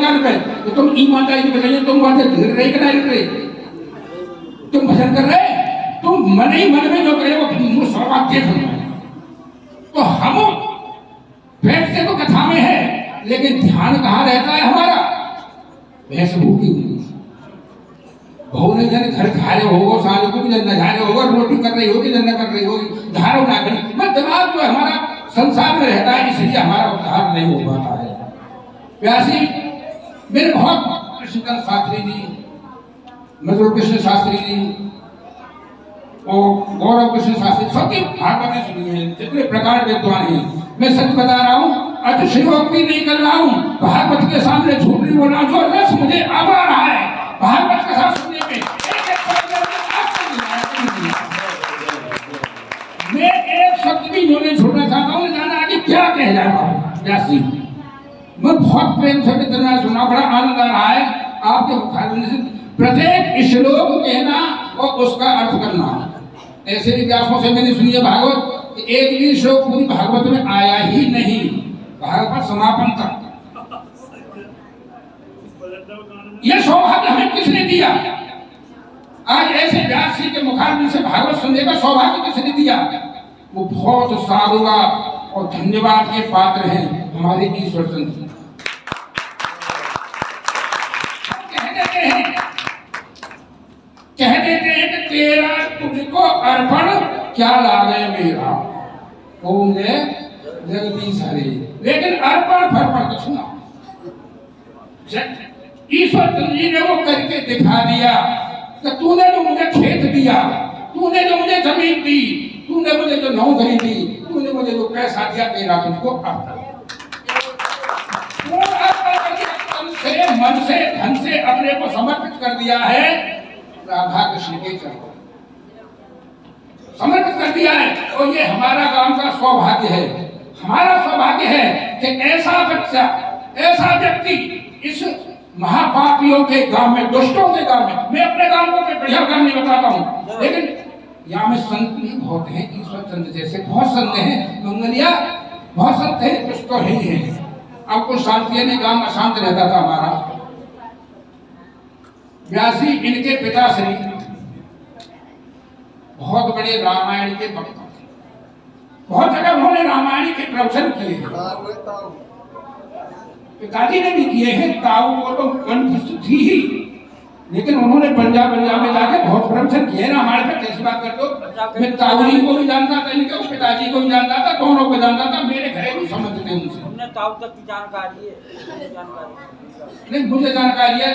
कान पे तो तुम ईमानदारी से बताइए, तुम वहां से हिल रहे कि नहीं हिल रहे? तुम भजन कर रहे, तुम मन ही मन में जो कहे वो मुंह सर्वात देख रहे। तो हम बैठते तो कथा में है, लेकिन ध्यान कहाँ रहता है हमारा? भैंस भूखी बहू ने जन घर खाए होगो, साल को भी जन नजारे होगा, रोटी कर रही होगी, जन कर रही होगी, धारो ना करी, मैं दिमाग जो हमारा संसार में रहता है, इसलिए हमारा उद्धार नहीं हो पाता है। प्यासी मेरे बहुत कृष्णकांत शास्त्री जी, मधुर कृष्ण शास्त्री जी और गौरव कृष्ण शास्त्री, सबकी भागवतें सुनी है, जितने प्रकार विद्वान हैं। मैं सच बता रहा हूँ, अतिशयोक्ति नहीं कर रहा हूँ, भागवत के सामने झूठ नहीं बोल रहा हूँ। जो रस मुझे अब आ रहा है भागवत के साथ सुनने में, मैं एक शब्द भी जोड़ने छोड़ना चाहता हूँ, जाना आगे क्या कह जाएगा व्यास जी। मैं बहुत प्रेम से कितना सुना, बड़ा आनंद आ रहा है आपके मुखारने से। प्रत्येक श्लोक कहना और उसका अर्थ करना, ऐसे भी व्यासों से मैंने सुनी है भागवत, एक भी श्लोक पूरी भागवत में आया ही नहीं, भागवत समापन तक। यह सौभाग्य हमें किसने दिया? आज ऐसे व्यास जी के मुखारबिन से भागवत सुनने का सौभाग्य किसने दिया? वो बहुत साधुवाद और धन्यवाद के पात्र हैं हमारे ईश्वर चंद्र। कह देते हैं कि तेरा तुझको अर्पण क्या लागे मेरा, होंगे जगदीश हरे, लेकिन अर्पण फर्पण कुछ ना। ईश्वर चंद्र जी ने वो करके दिखा दिया कि तूने जो मुझे खेत दिया, तूने जो मुझे जमीन दी, तूने मुझे जो नौकरी दी, तूने मुझे जो पैसा दिया, तेरा तुझको अर्पण। से मन से धन से अपने को समर्पित कर दिया है राधा कृष्ण के चरणों, समर्पित कर दिया है। और ये हमारा गांव का सौभाग्य है, हमारा सौभाग्य है कि ऐसा बच्चा, ऐसा व्यक्ति इस महापापियों के गांव में, दुष्टों के गांव में, मैं अपने गांव को मैं बढ़िया गांव नहीं बताता हूँ, लेकिन यहाँ में संत भी बहुत हैं, ईश्वर चंद्र जैसे बहुत संत हैं, मंगलिया बहुत संत हैं, कुछ तो है ही है। अब कुछ शांति नहीं, गांव अशांत रहता था हमारा। व्यास जी इनके पिताश्री बहुत बड़े रामायण के भक्त थे, बहुत जगह उन्होंने रामायण के प्रवचन किए हैं, पिताजी ने भी किए हैं। ताऊ को तो कंठ थी ही, लेकिन उन्होंने पंजाब में जाके बहुत प्रवचन किए ना। हमारे पे कैसी बात करते हो, मैं ताऊ जी को भी जानता था, इनके पिताजी को भी जानता था, दोनों को जानता था, मेरे घरेलू संबंध थे उनसे। हमने ताऊ तक की जानकारी है, नहीं मुझे जानकारी है,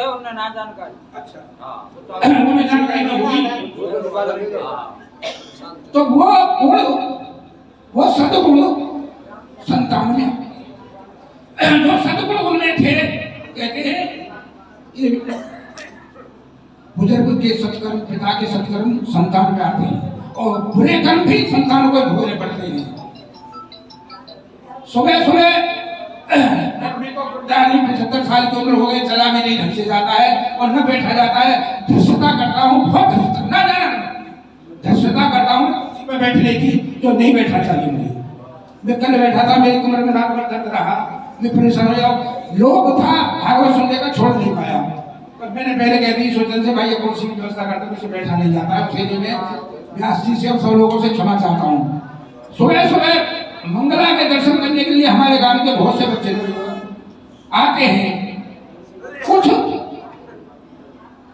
उन्हें ना जानकारी। अच्छा हाँ, मुझे जानकारी नहीं होगी। तो वो सदगुण संतान में, जो सदगुण उनमें थे, कहते हैं बुजुर्ग के सत्कर्म, पिता के सत्कर्म संतान में आते हैं, और बुरे कर्म भी संतान को भोगने पड़ते हैं। सुबह सुबह 75 साल की उम्र हो गई, चला भी नहीं ढंग से जाता है और न बैठा जाता है। धृष्टता करता हूँ, बहुत धृष्टता करता हूँ मैं बैठने की, जो नहीं बैठा चाहिए मुझे। मैं कल बैठा था, मेरी कमर में रात भर दर्द रहा, मैं परेशान हो गया। लोग था भागवत सुनने का, छोड़ नहीं पाया। पर मैंने पहले कह दी सोचन से, भाई ये कौन सी व्यवस्था करते, मुझसे बैठा नहीं जाता है। उसे मैं व्यास जी से और सब लोगों से क्षमा चाहता हूँ। सुबह सुबह मंगला के दर्शन करने के लिए हमारे गांव के बहुत से बच्चे आते हैं, कुछ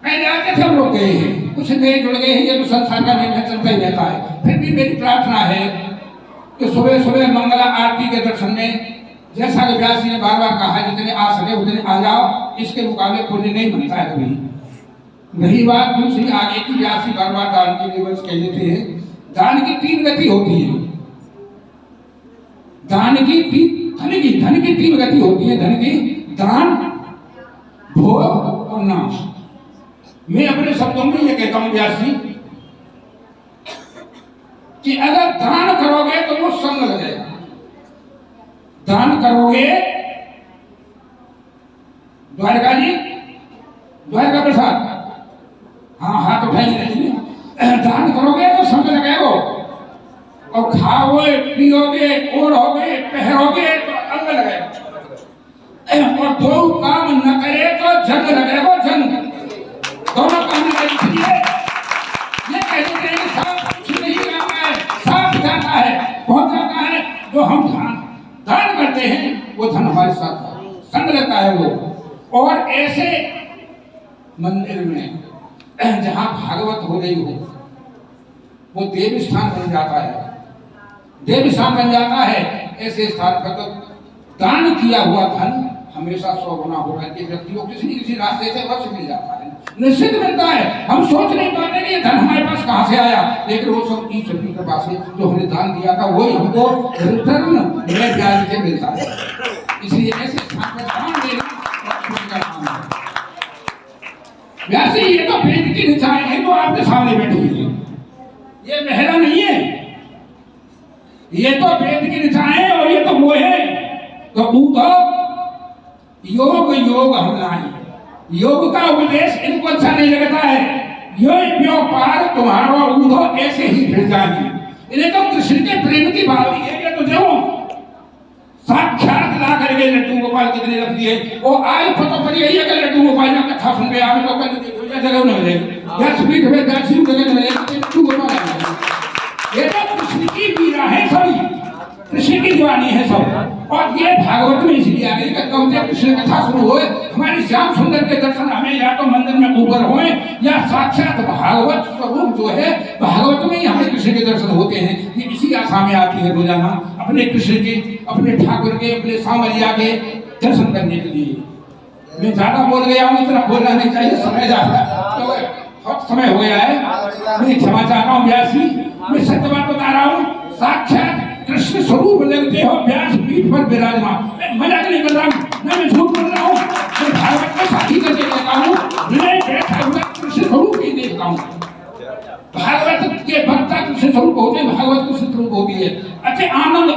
पहले आते थे, हम लोग गए हैं, कुछ नए जुड़ गए हैं। ये तो संसार का नियम चलता ही रहता है। फिर भी मेरी प्रार्थना है कि सुबह सुबह मंगला आरती के दर्शन में, जैसा कि व्यास जी ने बार बार कहा, जितने आ सके उतने आ जाओ, इसके मुकाबले पुण्य नहीं बनता है कभी। रही बात दूसरी आगे की, व्यास जी बार बार दान के लिए कह देते हैं, दान की 3 गति होती है। धन की 3 गति होती है। धन की दान, भोग और नाश। मैं अपने शब्दों में ये कहता हूं व्यास जी कि अगर दान करोगे तो वो संग लग जाएगा। दान करोगे, द्वारका जी, द्वारका प्रसाद, हाँ हाथ उठाई रही, दान करोगे तो संग लगेगा, और खाओगे, पियोगे, ओढ़ोगे, पहरोगे तो अंग लगेगा। और 2 काम हमारे साथ था, संग लगता है वो। और ऐसे मंदिर में जहां भागवत हो रही हो वो देव स्थान बन जाता है, देव स्थान बन जाता है। ऐसे स्थान पर तो दान किया हुआ धन हमेशा 100 गुना होकर के व्यक्ति को किसी न किसी रास्ते से वश मिल जाता है, निश्चित मिलता है। हम सोच नहीं पाते कि ये धन हमारे पास कहां से आया, लेकिन वो सब ईश्वर की कृपा से जो हमने दान दिया था वही हमको रिटर्न में ब्याज से मिलता है। इसलिए ऐसे स्थान पर दान देना लक्ष्मी का काम है। वैसे ये तो वेद की ऋचाएं हैं जो आपके सामने बैठी हुई है, ये महला नहीं है, ये तो वेद की ऋचाएं और ये तो वो है। तो योग योग हम नहीं, योग का उपदेश इनको अच्छा नहीं लगता है। यो व्यापार तुम्हारा ऊधो ऐसे ही फिर जाएंगे। इन्हें तो कृष्ण के प्रेम की बात है। ये तो देखो साक्षात ला करके लड्डू गोपाल कितने रख दिए, वो आज पता पड़ी है कि लड्डू गोपाल का कथा सुन के आवे तो कल जगह न मिले या स्पीड में दासी जगह न मिले लड्डू गोपाल ये तो कृष्ण की लीला है, सभी कृष्ण की जवानी है सब। और ये भागवत में इसलिए आ गई कि कब से कृष्ण कथा शुरू हो हमारी श्याम सुंदर के दर्शन हमें या तो मंदिर में ऊपर होए या साक्षात भागवत स्वरूप जो है भागवत में ही हमें कृष्ण के दर्शन होते हैं। ये इसी आशा में आती है रोजाना अपने कृष्ण के, अपने ठाकुर के, अपने सांवरिया के दर्शन करने के लिए। मैं ज्यादा बोल गया हूँ, इतना बोलना नहीं चाहिए, समय ज्यादा तो बहुत समय हो गया है। मैं क्षमा चाहता हूँ व्यास जी, मैं सत्य बात बता रहा हूँ। साक्षात कृष्ण स्वरूप लगते हो व्यास पीठ पर विराजमान। मैं मजाक नहीं कर रहा हूँ, ना मैं झूठ बोल रहा हूँ, मैं भागवत को साथी करके कहता हूँ, मैं बैठा हुआ कृष्ण स्वरूप ही देखता हूँ। भागवत के भक्ता कृष्ण स्वरूप होते हैं, भागवत कृष्ण स्वरूप होती है। अति आनंद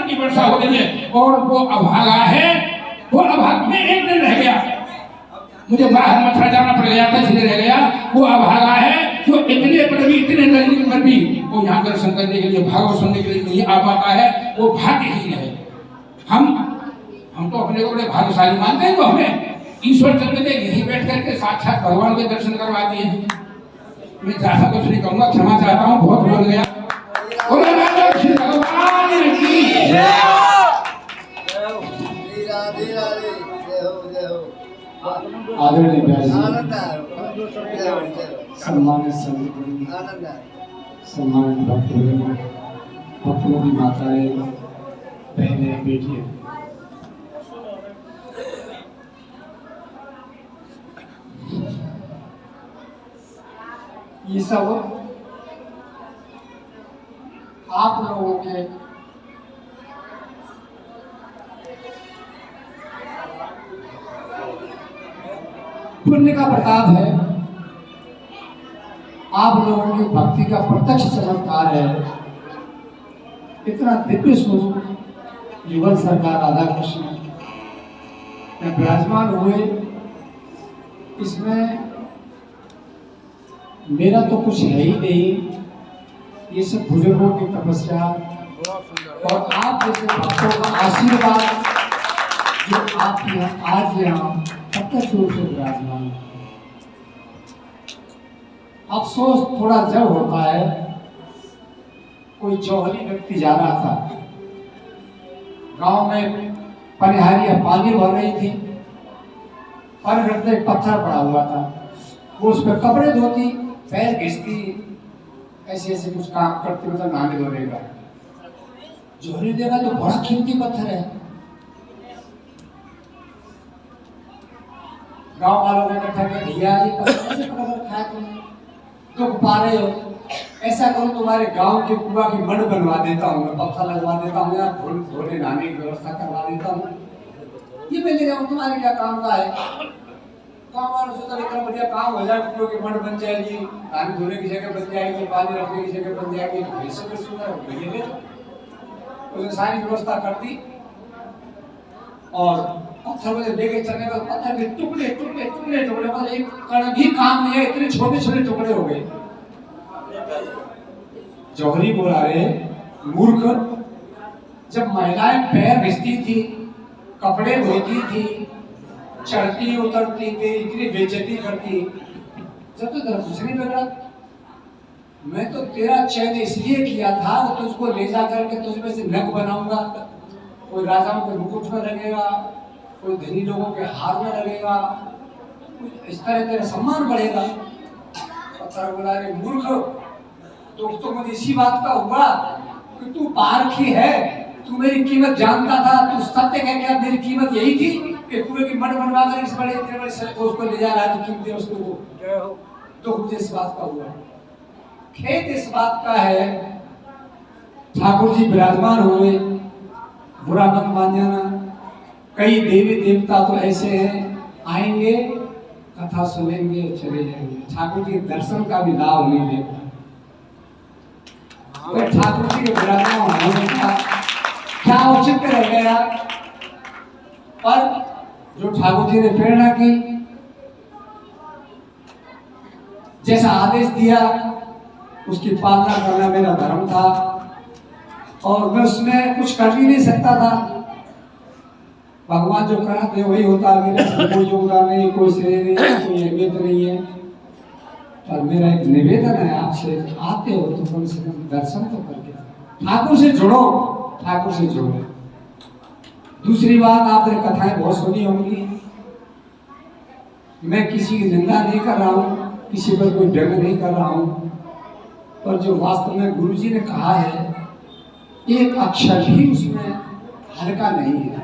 की वर्षा होती है। और वो अभागा है, वो अभाग में एक दिन रह गया, मुझे बाहर मथुरा जाना पड़ गया था इसलिए रह गया। वो अभागा है जो इतने पर भी, इतने नजदीक पर भी वो यहाँ दर्शन करने के लिए, भागवत सुनने के लिए नहीं आ पाता है, वो भाग्यहीन है। हम तो अपने को बड़े भाग्यशाली मानते हैं, तो हमें ईश्वर चंद्र ने यही बैठ करके साक्षात भगवान के दर्शन करवा दिए हैं। मैं ज्यादा कुछ नहीं कहूंगा, क्षमा चाहता हूँ, बहुत बोल गया। श्री भगवान की जय। आदरणीय व्यास सम्मानित सम्मानित भक्तों की माताएं, बहनें, बेटियां, ये सब आप लोगों के पुण्य का प्रताप है, आप लोगों की भक्ति का प्रत्यक्ष चमत्कार है। इतना दिव्य स्वरूप युगल सरकार राधा कृष्ण में विराजमान हुए, इसमें मेरा तो कुछ है ही नहीं। ये सब बुजुर्गों की तपस्या और आप जैसे भक्तों का आशीर्वाद जो आप यहाँ आज यहाँ प्रत्यक्ष रूप से विराजमान। अफसोस थोड़ा जब होता है, कोई जौहरी व्यक्ति जा रहा था, गांव में पनिहारियां पानी भर रही थी, पर एक पत्थर पड़ा हुआ था, वो उस पर कपड़े धोती, पैर घिसती, ऐसे ऐसे कुछ काम करते, मतलब नहाने धोने का। जौहरी देखा तो बड़ा कीमती पत्थर है। गांव वालों ने इकट्ठा किया, भैया ये पत्थर कैसे पकड़ रखा है तुमने, तो पा रहे हो, ऐसा करो तुम्हारे गांव के कुआं की मड बनवा देता हूँ, मैं पत्थर लगवा देता हूँ, या धोने नहाने की व्यवस्था करवा देता हूँ। ये मैं ले जाऊँ, तुम्हारे क्या काम का है। गांव वालों सोचा इतना बढ़िया काम हो जाए, कुआं की मड बन जाएगी, पानी धोने की जगह बन जाएगी, पानी रखने की जगह बन जाएगी, ऐसे सुंदर उसने सारी व्यवस्था कर दी। और पत्थर में लेके चलने पर पत्थर के टुकड़े टुकड़े टुकड़े टुकड़े, मतलब एक कण भी काम नहीं है, इतने छोटे छोटे टुकड़े हो गए। जौहरी बोला, रे मूर्ख, जब महिलाएं पैर घिसती थी, कपड़े धोती थी, चढ़ती उतरती थी, इतनी बेइज्जती करती, जब तो तेरा कुछ नहीं बिगड़ा। मैं तो तेरा चयन इसलिए किया था कि तुझको ले जा करके तुझमें से नग बनाऊंगा, कोई राजाओं के मुकुट में लगेगा, कोई धनी लोगों के हार में लगेगा, इस तरह तेरा सम्मान बढ़ेगा। पत्थर बोला, अरे मूर्ख, तो मुझे इसी बात का हुआ कि तू पारखी है, तू मेरी कीमत जानता था, तू सत्य कह गया मेरी कीमत यही थी कि कुएं की मठ बनवा कर इस बड़े इतने बड़े सर को उसको ले जा रहा है, तो कीमती वस्तु को। तो मुझे इस बात का हुआ, खेत इस बात का है। ठाकुर जी विराजमान हुए, बुरा मत मान जाना। कई देवी देवता तो ऐसे हैं, आएंगे कथा सुनेंगे चले जाएंगे, ठाकुर जी के दर्शन का भी लाभ नहीं दे पाए। तो ठाकुर जी के विराजमान होने का क्या औचित्य रह गया। पर जो ठाकुर जी ने प्रेरणा की, जैसा आदेश दिया उसकी पालना करना मेरा धर्म था, और मैं उसमें कुछ कर भी नहीं सकता था। भगवान जो कराते वही होता, मेरे से कोई योगदान नहीं, कोई श्रेय नहीं, कोई अहमियत नहीं है। पर मेरा एक निवेदन है आपसे, आते हो तो कम से कम दर्शन तो करके ठाकुर से जुड़ो, ठाकुर से जुड़ो। दूसरी बात, आपने कथाएं बहुत सुनी होंगी, मैं किसी की निंदा नहीं कर रहा हूँ, किसी पर कोई व्यंग नहीं कर रहा हूँ, पर जो वास्तव में गुरु जी ने कहा है, एक अक्षर भी उसमें हल्का नहीं है।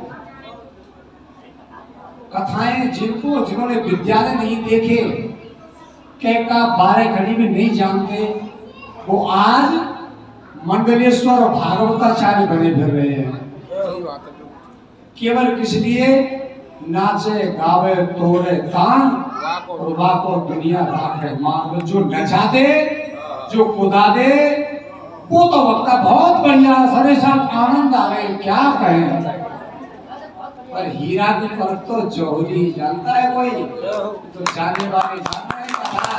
कथाएं जिन्होंने विद्यालय नहीं देखे, कह का 12 घड़ी में नहीं जानते, वो आज मंडलेश्वर और भागवताचार्य बने फिर रहे हैं। केवल किस लिए? नाचे गावे तोड़े तान और वाको दुनिया राखे मान। जो नचा दे, जो कुदा दे, वो तो वक्ता बहुत बढ़िया, सारे साथ आनंद आ रहे, क्या कहें। पर हीरा की परख तो जौहरी जानता है कोई, तो जानने वाले जानते हैं कथा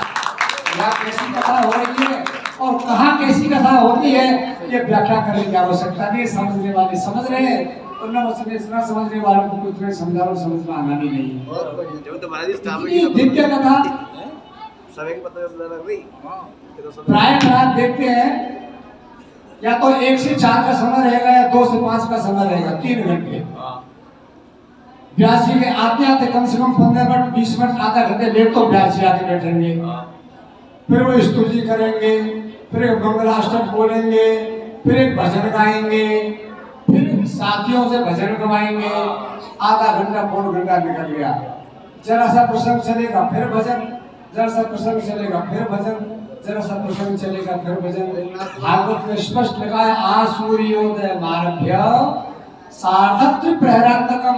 या कैसी कथा हो रही है और कहाँ कैसी कथा होती है, ये व्याख्या करने की आवश्यकता नहीं। समझने वाले समझ रहे हैं, और न समझने वालों को कुछ समझा और समझना आना भी नहीं है। दिव्य कथा प्राय प्राय देखते हैं, या तो 1 से 4 का समय रहेगा या 2 से 5 का समय रहेगा, 3 घंटे। व्यास जी के आते आते कम से कम 15 मिनट 20 मिनट आधा घंटे लेट तो व्यास जी आके बैठेंगे, फिर वो स्तुति करेंगे, फिर एक मंगलाष्टक बोलेंगे, फिर एक भजन गाएंगे, फिर साथियों से भजन गवाएंगे। आधा घंटा पौन घंटा निकल गया। जरा सा प्रसंग चलेगा फिर भजन, जरा सा प्रसंग चलेगा फिर भजन, जरा सा प्रसंग चलेगा फिर भजन। भागवत में स्पष्ट लिखा है, आसूर्योदय मारभ्य सार्धत्र प्रहरांतकम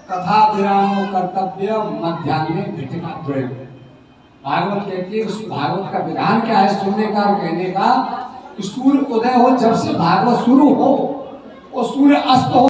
कथा विरामो कर्तव्य मध्याह्ने घटिका द्वयम्। भागवत कहती है, उस भागवत का विधान क्या है सुनने का और कहने का, कि सूर्य उदय हो जब से भागवत शुरू हो और सूर्य अस्त हो